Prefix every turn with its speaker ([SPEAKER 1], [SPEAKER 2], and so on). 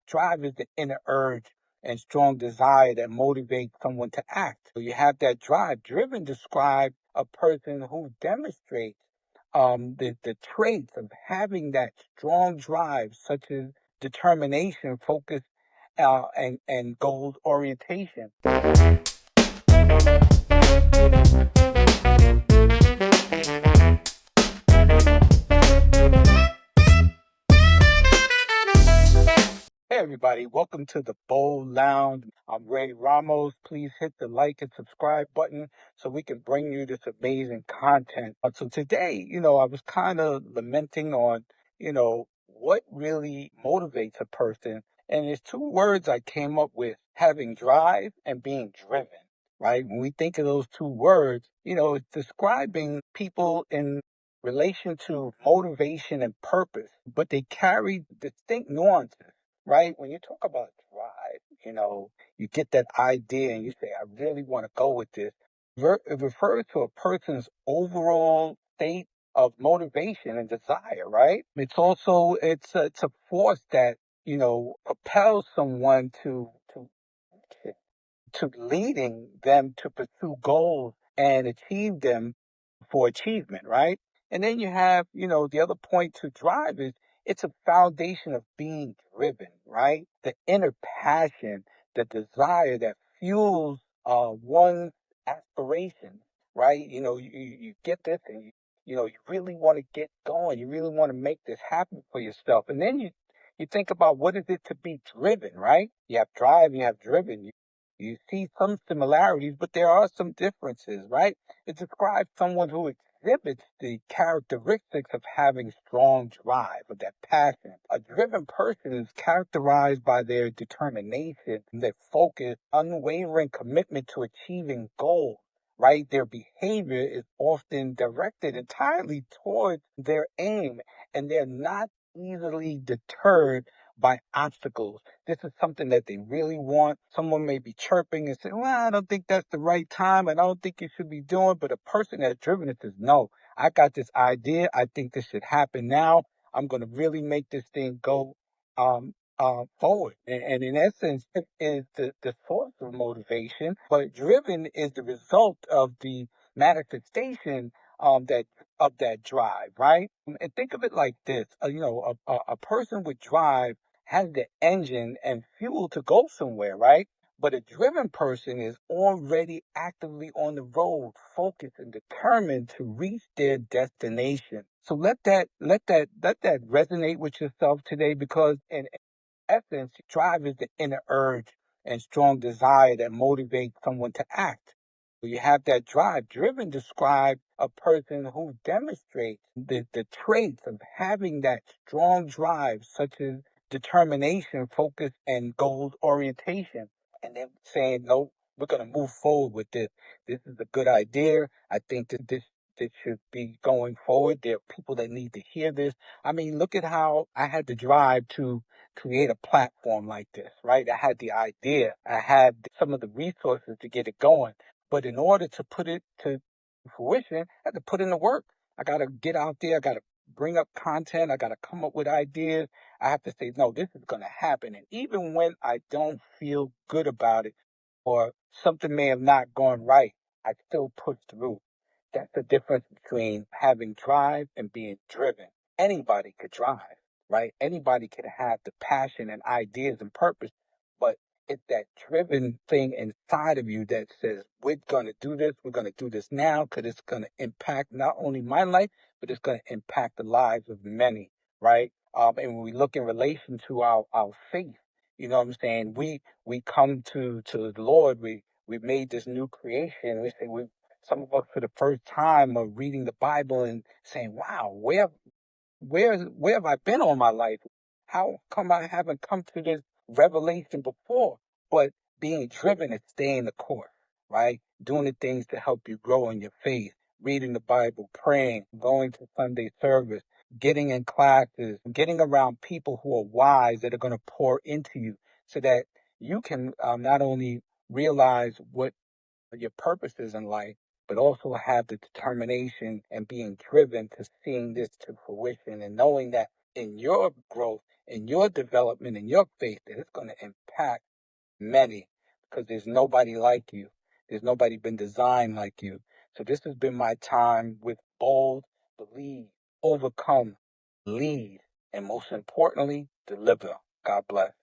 [SPEAKER 1] Drive is the inner urge and strong desire that motivates someone to act. So you have that drive. Driven describes a person who demonstrates the traits of having that strong drive, such as determination, focus, and goal orientation. Hey everybody, welcome to the Bold Lounge. I'm Ramos. Please hit the like and subscribe button so we can bring you this amazing content. So today, I was kind of lamenting on, what really motivates a person. And there's two words I came up with: having drive and being driven, right? When we think of those two words, it's describing people in relation to motivation and purpose, but they carry distinct nuances, right? When you talk about drive, you get that idea and you say, I really want to go with this. It refers to a person's overall state of motivation and desire, right? It's a force that, propels someone to leading them to pursue goals and achieve them for achievement, right? And then you have, the other point to drive is it's a foundation of being driven, right? The inner passion, the desire that fuels one's aspirations, right? You get this and you really want to get going. You really want to make this happen for yourself. And then you think about what is it to be driven, right? You have drive, you have driven. You see some similarities, but there are some differences, right? It describes someone who exhibits the characteristics of having strong drive, of that passion. A driven person is characterized by their determination, their focus, unwavering commitment to achieving goals, right? Their behavior is often directed entirely towards their aim, and they're not easily deterred by obstacles. This is something that they really want. Someone may be chirping and say, well, I don't think that's the right time and I don't think you should be doing. But a person that's driven it says, no, I got this idea. I think this should happen now. I'm going to really make this thing go forward. And in essence, it is the source of motivation. But driven is the result of the manifestation that of that drive, right? And think of it like this: a person with drive has the engine and fuel to go somewhere, right? But a driven person is already actively on the road, focused and determined to reach their destination. So let that resonate with yourself today, because in essence, drive is the inner urge and strong desire that motivates someone to act. You have that drive. Driven describes a person who demonstrates the traits of having that strong drive, such as determination, focus, and goal orientation. And then saying, no, we're going to move forward with this. This is a good idea. I think that this should be going forward. There are people that need to hear this. I mean, look at how I had the drive to create a platform like this, right? I had the idea. I had some of the resources to get it going. But in order to put it to fruition, I had to put in the work. I got to get out there. I got to bring up content. I got to come up with ideas. I have to say, no, this is going to happen. And even when I don't feel good about it or something may have not gone right, I still push through. That's the difference between having drive and being driven. Anybody could drive, right? Anybody could have the passion and ideas and purpose, but it's that driven thing inside of you that says, we're going to do this. We're going to do this now because it's going to impact not only my life, but it's going to impact the lives of many, right? And when we look in relation to our faith, you know what I'm saying? We come to the Lord. We made this new creation. We say some of us for the first time are reading the Bible and saying, wow, where have I been all my life? How come I haven't come to this revelation before? But being driven is staying the course, right? Doing the things to help you grow in your faith, reading the Bible, praying, going to Sunday service, getting in classes, getting around people who are wise that are going to pour into you so that you can not only realize what your purposes in life, but also have the determination and being driven to seeing this to fruition and knowing that in your growth, in your development and your faith that it's going to impact many, because there's nobody like you. There's nobody been designed like you. So this has been my time with bold, believe, overcome, lead, and most importantly, deliver. God bless.